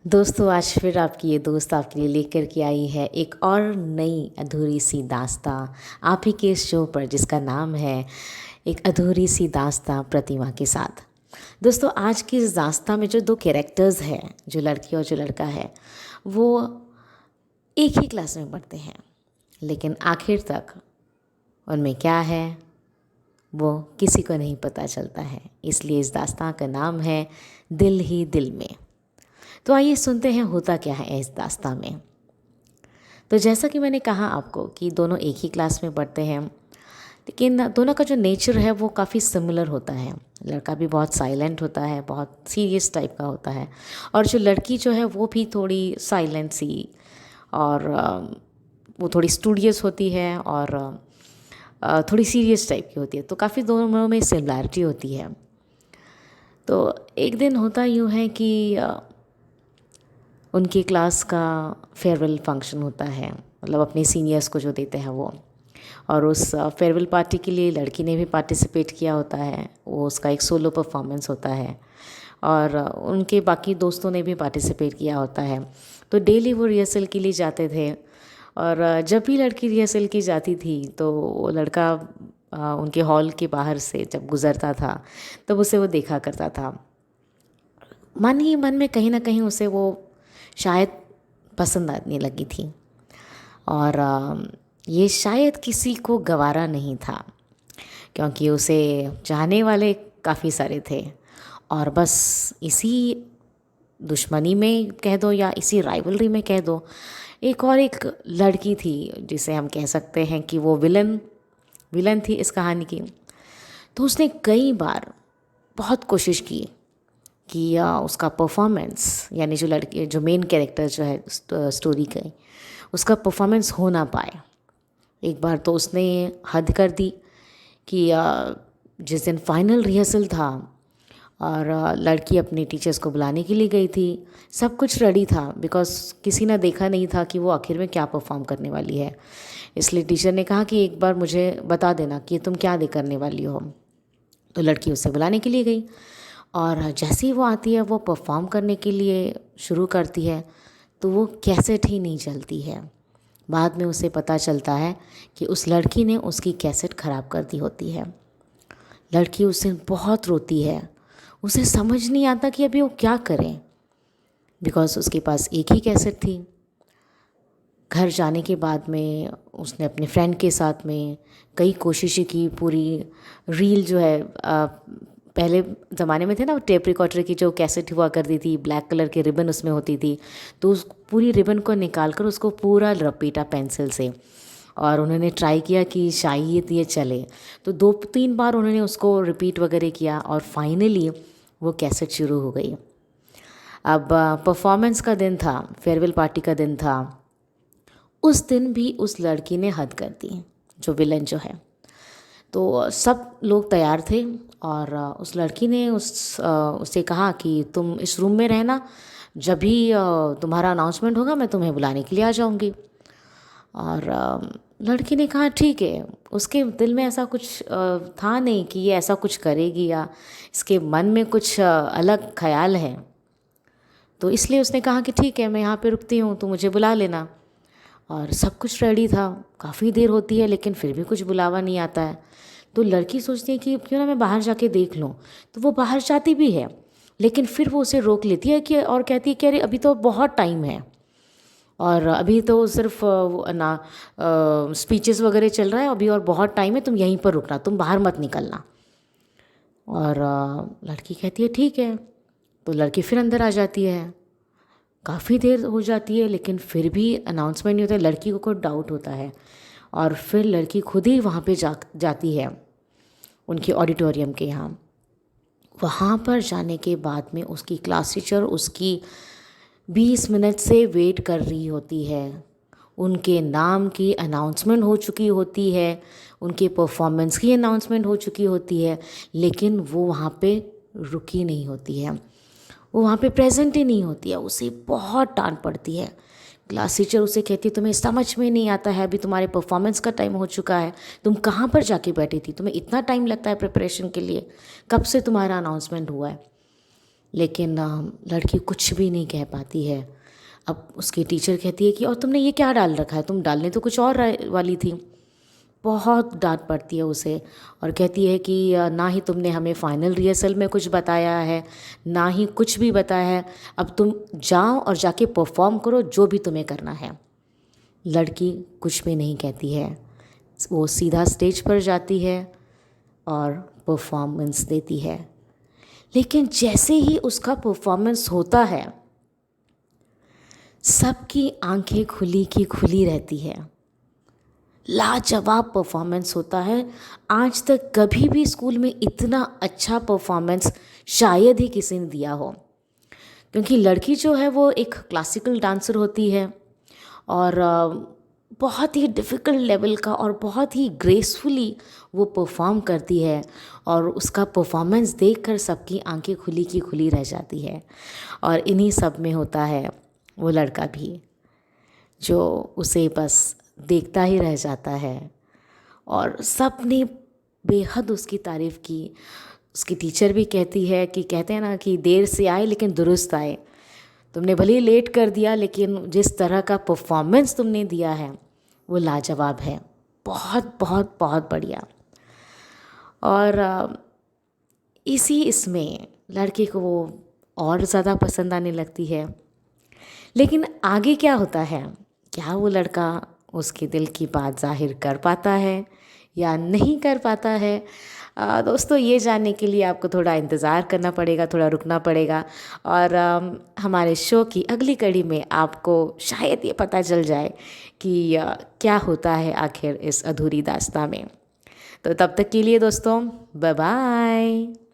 दोस्तों, आज फिर आपकी ये दोस्त आपके लिए लेकर के आई है एक और नई अधूरी सी दास्तां आप ही के शो पर, जिसका नाम है एक अधूरी सी दास्तां प्रतिमा के साथ। दोस्तों, आज की इस दास्तां में जो दो कैरेक्टर्स हैं, जो लड़की और जो लड़का है, वो एक ही क्लास में पढ़ते हैं, लेकिन आखिर तक उनमें क्या है वो किसी को नहीं पता चलता है। इसलिए इस दास्तां का नाम है दिल ही दिल में। तो आइए सुनते हैं होता क्या है इस दास्तां में। तो जैसा कि मैंने कहा आपको कि दोनों एक ही क्लास में पढ़ते हैं, लेकिन दोनों का जो नेचर है वो काफ़ी सिमिलर होता है। लड़का भी बहुत साइलेंट होता है, बहुत सीरियस टाइप का होता है, और जो लड़की जो है वो भी थोड़ी साइलेंट सी और वो थोड़ी स्टूडियस होती है और थोड़ी सीरियस टाइप की होती है। तो काफ़ी दोनों में सिमिलैरिटी होती है। तो एक दिन होता यूँ है कि उनकी क्लास का फेयरवेल फंक्शन होता है, मतलब अपने सीनियर्स को जो देते हैं वो। और उस फेयरवेल पार्टी के लिए लड़की ने भी पार्टिसिपेट किया होता है, वो उसका एक सोलो परफॉर्मेंस होता है, और उनके बाकी दोस्तों ने भी पार्टिसिपेट किया होता है। तो डेली वो रिहर्सल के लिए जाते थे, और जब भी लड़की रिहर्सल की जाती थी तो वो लड़का उनके हॉल के बाहर से जब गुज़रता था तब उसे वो देखा करता था। मन ही मन में कहीं ना कहीं उसे वो शायद पसंद आने लगी थी, और ये शायद किसी को गवारा नहीं था, क्योंकि उसे चाहने वाले काफ़ी सारे थे। और बस इसी दुश्मनी में कह दो या इसी राइवलरी में कह दो, एक लड़की थी जिसे हम कह सकते हैं कि वो विलन विलन थी इस कहानी की। तो उसने कई बार बहुत कोशिश की कि उसका परफॉर्मेंस, यानी जो लड़की जो मेन कैरेक्टर जो है स्टोरी का, उसका परफॉर्मेंस हो ना पाए। एक बार तो उसने हद कर दी कि जिस दिन फाइनल रिहर्सल था और लड़की अपने टीचर्स को बुलाने के लिए गई थी, सब कुछ रेडी था, बिकॉज किसी ने देखा नहीं था कि वो आखिर में क्या परफॉर्म करने वाली है। इसलिए टीचर ने कहा कि एक बार मुझे बता देना कि तुम क्या दे करने वाली हो। तो लड़की उसे बुलाने के लिए गई, और जैसे ही वो आती है, वो परफॉर्म करने के लिए शुरू करती है, तो वो कैसेट ही नहीं चलती है। बाद में उसे पता चलता है कि उस लड़की ने उसकी कैसेट ख़राब कर दी होती है। लड़की उस दिन बहुत रोती है, उसे समझ नहीं आता कि अभी वो क्या करें, बिकॉज़ उसके पास एक ही कैसेट थी। घर जाने के बाद में उसने अपने फ्रेंड के साथ में कई कोशिशें की, पूरी रील जो है पहले ज़माने में थे ना, वो टेप रिकॉर्डर की जो कैसेट हुआ करती थी, ब्लैक कलर की रिबन उसमें होती थी, तो उस पूरी रिबन को निकाल कर उसको पूरा लपेटा पेंसिल से, और उन्होंने ट्राई किया कि शायद ये चले। तो 2-3 बार उन्होंने उसको रिपीट वगैरह किया, और फाइनली वो कैसेट शुरू हो गई। अब परफॉर्मेंस का दिन था, फेयरवेल पार्टी का दिन था। उस दिन भी उस लड़की ने हद कर दी, जो विलन जो है। तो सब लोग तैयार थे, और उस लड़की ने उससे कहा कि तुम इस रूम में रहना, जब भी तुम्हारा अनाउंसमेंट होगा मैं तुम्हें बुलाने के लिए आ जाऊंगी। और लड़की ने कहा ठीक है। उसके दिल में ऐसा कुछ था नहीं कि ये ऐसा कुछ करेगी, या इसके मन में कुछ अलग ख्याल है। तो इसलिए उसने कहा कि ठीक है, मैं यहाँ पे रुकती हूँ, तो मुझे बुला लेना। और सब कुछ रेडी था, काफ़ी देर होती है लेकिन फिर भी कुछ बुलावा नहीं आता है। तो लड़की सोचती है कि क्यों ना मैं बाहर जाके देख लूँ। तो वो बाहर जाती भी है, लेकिन फिर वो उसे रोक लेती है कि, और कहती है कि अरे अभी तो बहुत टाइम है, और अभी तो सिर्फ ना स्पीचेस वगैरह चल रहा है अभी, और बहुत टाइम है, तुम यहीं पर रुकना, तुम बाहर मत निकलना। और लड़की कहती है ठीक है। तो लड़की फिर अंदर आ जाती है। काफ़ी देर हो जाती है लेकिन फिर भी अनाउंसमेंट नहीं होता है। लड़की को डाउट होता है, और फिर लड़की खुद ही वहाँ पे जाती है उनके ऑडिटोरियम के यहाँ। वहाँ पर जाने के बाद में उसकी क्लास टीचर उसकी 20 मिनट से वेट कर रही होती है। उनके नाम की अनाउंसमेंट हो चुकी होती है, उनके परफॉर्मेंस की अनाउंसमेंट हो चुकी होती है, लेकिन वो वहाँ पे रुकी नहीं होती है, वो वहाँ पे प्रेजेंट ही नहीं होती है। उसे बहुत डांट पड़ती है। क्लास टीचर उसे कहती है तुम्हें समझ में नहीं आता है, अभी तुम्हारे परफॉर्मेंस का टाइम हो चुका है, तुम कहाँ पर जाके बैठी थी, तुम्हें इतना टाइम लगता है प्रिपरेशन के लिए, कब से तुम्हारा अनाउंसमेंट हुआ है। लेकिन लड़की कुछ भी नहीं कह पाती है। अब उसकी टीचर कहती है कि और तुमने ये क्या डाल रखा है, तुम डालने तो कुछ और वाली थी। बहुत डांट पड़ती है उसे और कहती है कि ना ही तुमने हमें फाइनल रिहर्सल में कुछ बताया है, ना ही कुछ भी बताया है। अब तुम जाओ और जाके परफॉर्म करो जो भी तुम्हें करना है। लड़की कुछ भी नहीं कहती है, वो सीधा स्टेज पर जाती है और परफॉर्मेंस देती है। लेकिन जैसे ही उसका परफॉर्मेंस होता है, सबकी आंखें खुली की खुली रहती है। लाजवाब परफॉर्मेंस होता है। आज तक कभी भी स्कूल में इतना अच्छा परफॉर्मेंस शायद ही किसी ने दिया हो, क्योंकि लड़की जो है वो एक क्लासिकल डांसर होती है और बहुत ही डिफ़िकल्ट लेवल का और बहुत ही ग्रेसफुली वो परफॉर्म करती है और उसका परफॉर्मेंस देखकर सबकी आंखें खुली की खुली रह जाती है। और इन्हीं सब में होता है वो लड़का भी, जो उसे बस देखता ही रह जाता है। और सब ने बेहद उसकी तारीफ़ की। उसकी टीचर भी कहती है कि कहते हैं ना कि देर से आए लेकिन दुरुस्त आए। तुमने भले ही लेट कर दिया, लेकिन जिस तरह का परफॉर्मेंस तुमने दिया है वो लाजवाब है, बहुत बहुत बहुत बढ़िया। और इसी इसमें लड़के को वो और ज़्यादा पसंद आने लगती है। लेकिन आगे क्या होता है, क्या वो लड़का उसके दिल की बात जाहिर कर पाता है या नहीं कर पाता है? दोस्तों, ये जानने के लिए आपको थोड़ा इंतज़ार करना पड़ेगा, थोड़ा रुकना पड़ेगा। और हमारे शो की अगली कड़ी में आपको शायद ये पता चल जाए कि क्या होता है आखिर इस अधूरी दास्तां में। तो तब तक के लिए दोस्तों, बाय बाय।